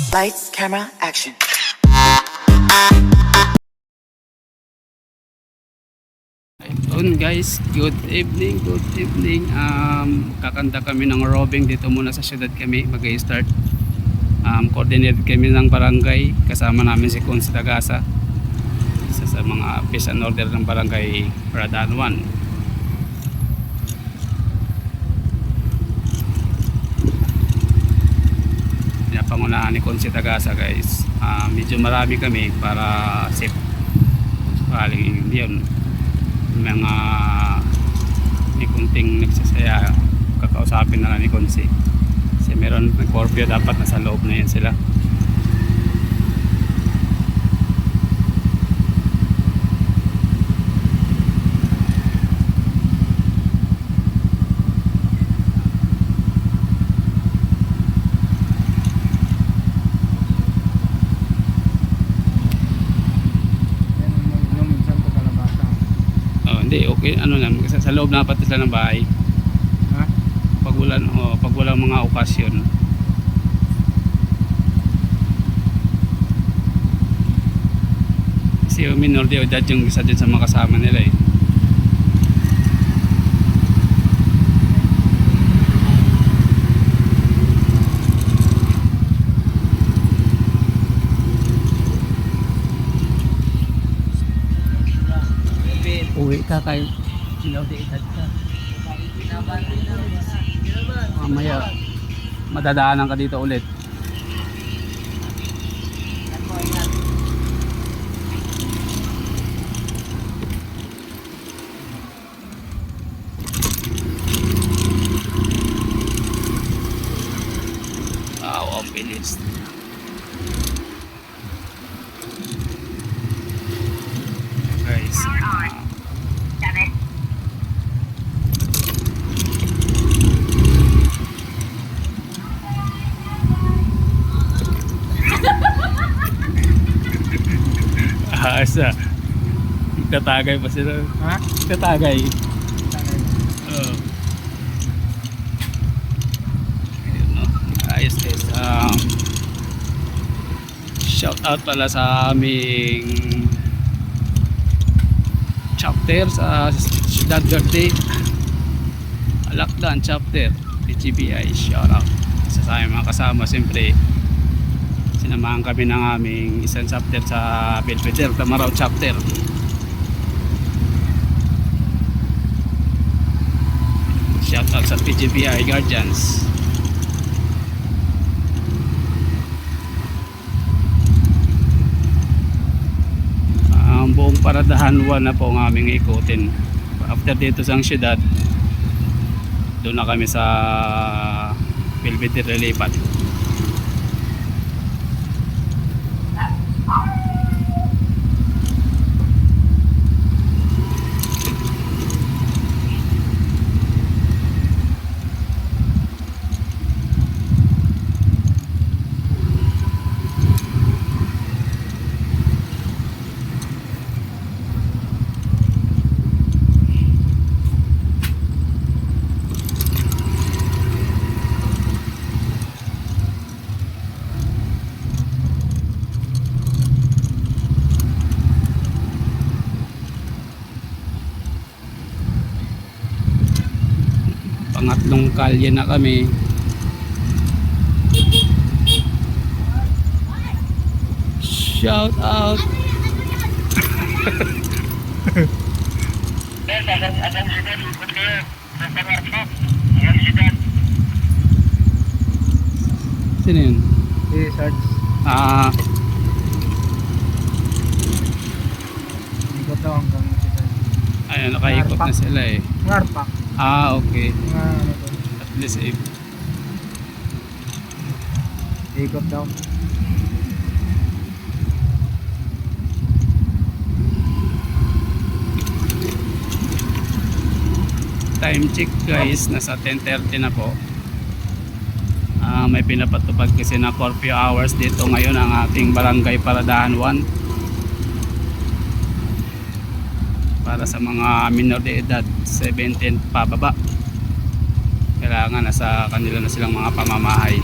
Lights, camera, action. Ayun guys, good evening, good evening. Kakanta kami ng roving dito muna sa syudad kami, mag-i-start. Coordinated kami ng barangay, kasama namin si Consi Tagasa, isa sa mga peace and order ng barangay Paradaan 1. Pangunahan ni Consi Tagasa guys. Medyo marami kami para safe. Paling yun, mga may kunting nagsasaya, kakausapin na lang ni Consi kasi meron ng curfew, dapat nasa loob na yan sila. Hindi, okay, ano lang, sa loob na pati sila ng bahay. Ha? Pag walang mga okasyon. Kasi yung minor de edad yung isa din sa mga kasama nila eh. Uwi ka kay sinaw de edad ka. Mamaya madadaanan ka dito ulit. Ang bilis. Guys, asa tatagay pa sila. Ha? Tatagay. Oo. Ayun, no? Ayos guys. Shout out pala sa aming chapter sa Ciudad Verde, Alakdan chapter PGBI. Shout out sa aming mga kasama. Siyempre sinamahan kami ng aming isang chapter sa Belvedere, Tamaraw chapter. Shout out sa PGBI Guardians. Ang buong Paradahan 1 na po ang aming ikutin. After dito sa syudad, doon na kami sa Belvedere lilipat. Pangatlong kalye na kami. Shout out. Sino yun? Si Sarge. Ikot daw hanggang si Sarge. Ayun, nakaikot na sila eh. Ngarpak. Okay. Mga ano to. At least eh, Ikot daw. time check guys, nasa 10:30 na po. May pinapatupad kasi na curfew hours dito ngayon ang ating barangay Paradaan 1 para sa mga minor de edad 17 pababa. Kailangan nasa kanila na silang mga pamamahay.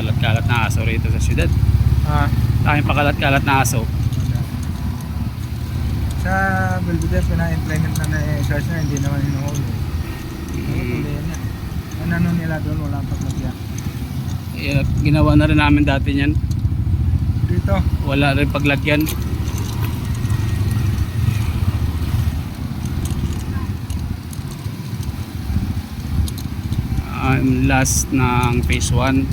pakalat-kalat na aso rito sa syudad. Ah, Daming pakalat-kalat na aso. sa Belvedere, pina-implement na search na, hindi naman hinuhuli. Mm. Ang ano nila doon, walang paglagyan. Ginawa na rin namin dati yan. Dito, Wala rin paglagyan. Last ng phase 1.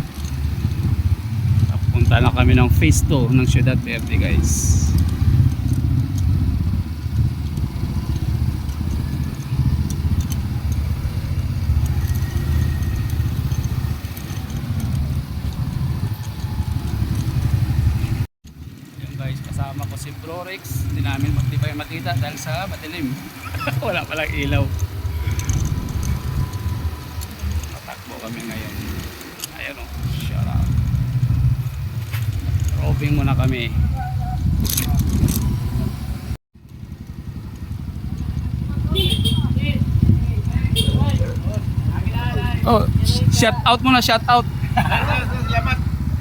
Punta na kami ng phase 2 ng Ciudad Verde, guys. Yung guys, kasama ko si Bro Rex. Hindi namin magtibay makita dahil sa madilim. Wala palang ilaw. Tatakbo kami ngayon. Ayan o, shut up. Roving muna kami. Oh, shout out muna, shout out.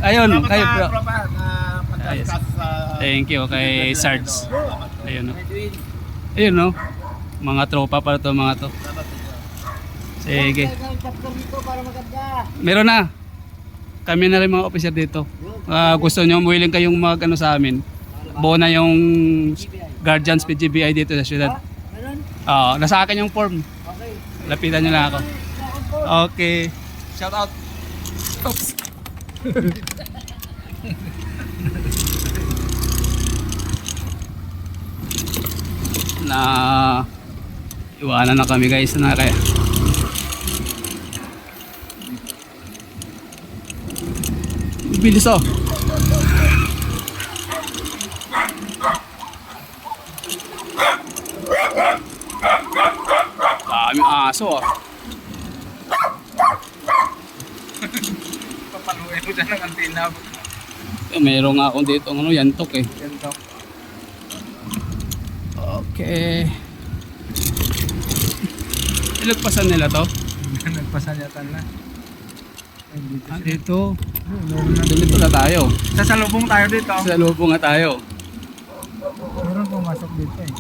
Ayun, kayo bro. Ayos. Thank you kay Sarge. Ayun o. Ayun o. Mga tropa para to, mga to. Sige. Meron na. Kami na rin mga officer dito. Gusto nyo, willing kayong mag ano sa amin. Buo na yung Guardians PGBI dito sa syudad. Oo, nasa akin yung form. Lapitan nyo lang ako. Okay. Shout out. Oops. Na iwanan na kami guys na kaya. Bilis oh. Daming aso oh. papaluin mo dyan ng antina. Meron nga akong dito ano, yantok eh. Yan to. Okay. Ilagpasan nila to? Nagpasanyatan na. Ay, dito. Dito. Meron na. Dito na tayo. Sasalubong tayo dito. Sa loob nga tayo. Meron pumasok dito eh.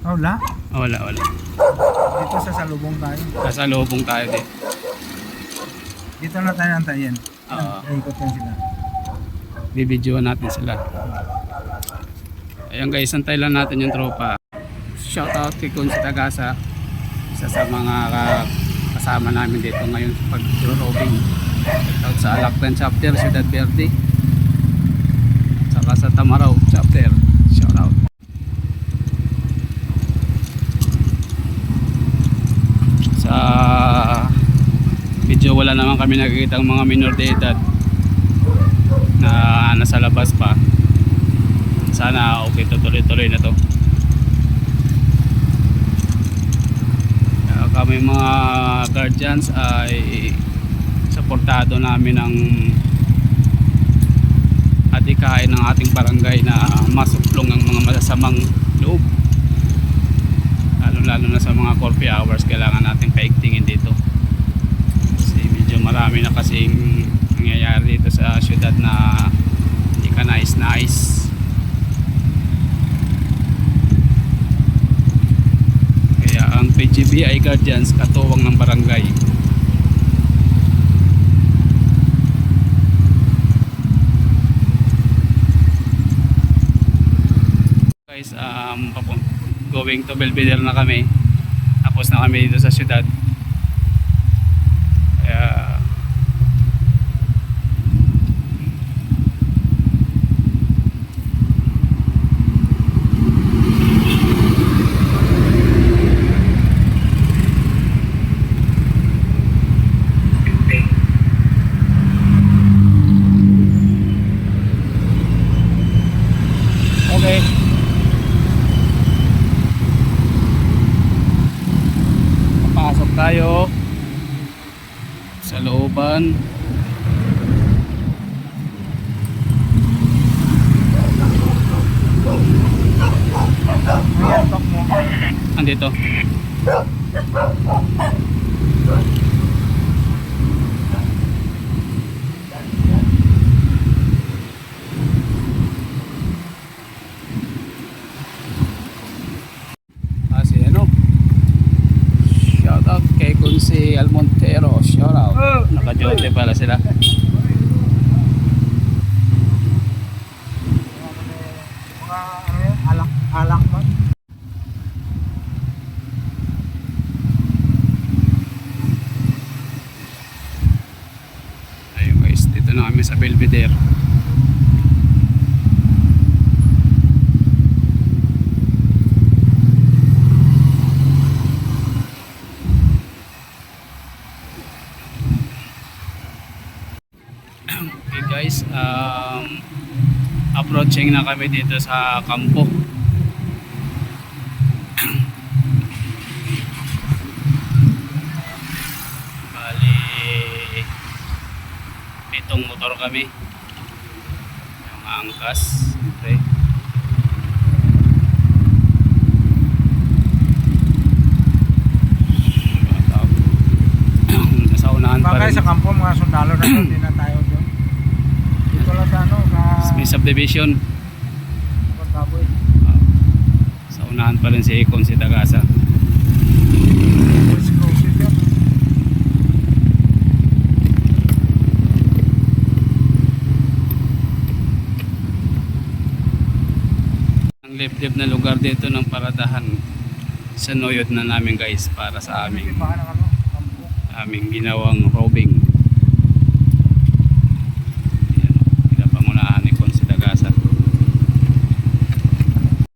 Oh, wala? Wala, wala. Dito sasalubong tayo. Nasa lobong tayo dito. Dito na tayo antayin. Oo. Ikot yan sila. Bibidyoan natin sila. Ayan guys, antay lang natin yung tropa. Shout out kay Kun Tagasa. Isa sa mga kasama namin dito ngayon sa pag-roving. Shout out sa Alacran chapter, Ciudad Verde. Saka sa Tamaraw chapter. Shout out. Sa video wala naman kami nakikita ng mga minor de edad na nasa labas pa. Sana okay, tuloy-tuloy na to. Kami mga guardians ay suportado namin ang adikain ng ating barangay na masuplong ang mga masasamang loob, lalo na sa mga coffee hours. Kailangan natin paigtingin dito kasi medyo marami na kasing nangyayari dito sa syudad na hindi ka nais. Ang PGBI Guardians katuwang ng barangay. Guys, going to Belvedere na kami. Tapos na kami dito sa syudad. Kaya okay. Papasok tayo sa looban. Ayan, talk mo. Andito. Naka-duty pala sila. Mga ano yun, alak ba? Ayun guys, dito na kami sa Belvedere. Okay guys, approaching na kami dito sa kampo. Bali, pitong motor kami. Yung angkas, siyempre. Nasa unahan pa Bagay rin. sa kampo, mga sundalo na doon, hindi na tayo doon. Dito lang sa ano, May subdivision. Pagkaboy. Sa unahan pa rin si Econ, si Tagasa. Exclusive yan. Ang liblib na lugar dito ng paradahan. Sinuyod na namin guys para sa Hindi aming pa ng ano, kampo. aming ginawang robing. Ayan o, pinapangunahan ni Con si Tagasa.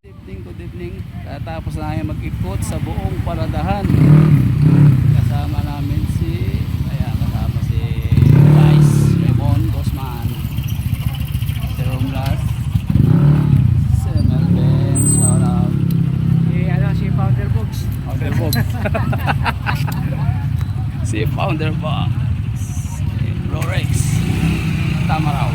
Good evening. Katapos na namin mag-ikot sa buong paradahan. Kasama namin si Vice Raymond Guzman, si Romlas, si Melvin, shout out. Si Founder Box. Founder Box. Si Founder Box. Si Rorex. Tama raw.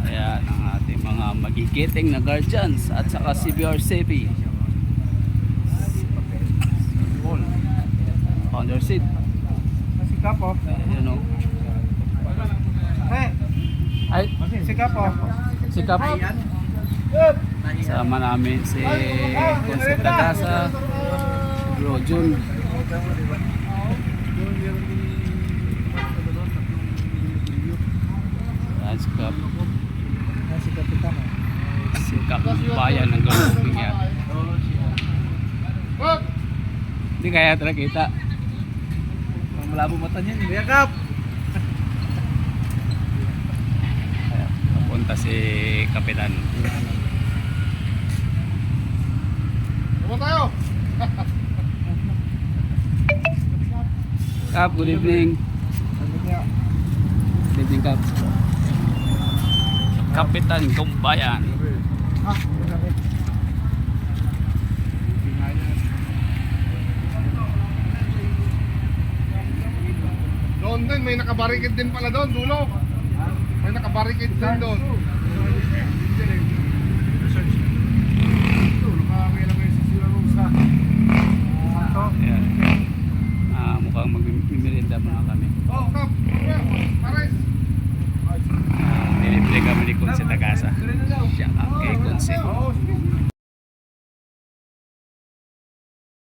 Ayan ang ating mga magigiting na guardians at saka si BRCP. Founder Sid. Si Kapo. Ayan o. Hey, Ay, si Kapo. si Kap. Sama namin si Jose Tagasa, Bro Jun. Ayan si Kap. Si Kapitan. Si Kap bayan ng galuping yan. Hindi kaya talaga kita. Malabo mata niyan. Kuya Kap. Ayan, napunta si Kapitan. Ano tayo? Kap, good evening. Good evening, Kap. Kapitan Kumbayan. Doon din, may nakabarikid din pala doon, dulo. May nakabarikid din doon. Ayan. Mukhang magmimirinda muna kami. Oh, Kap, pares. Nilibre kami ni Con si Tagasa. Siya ang kay Con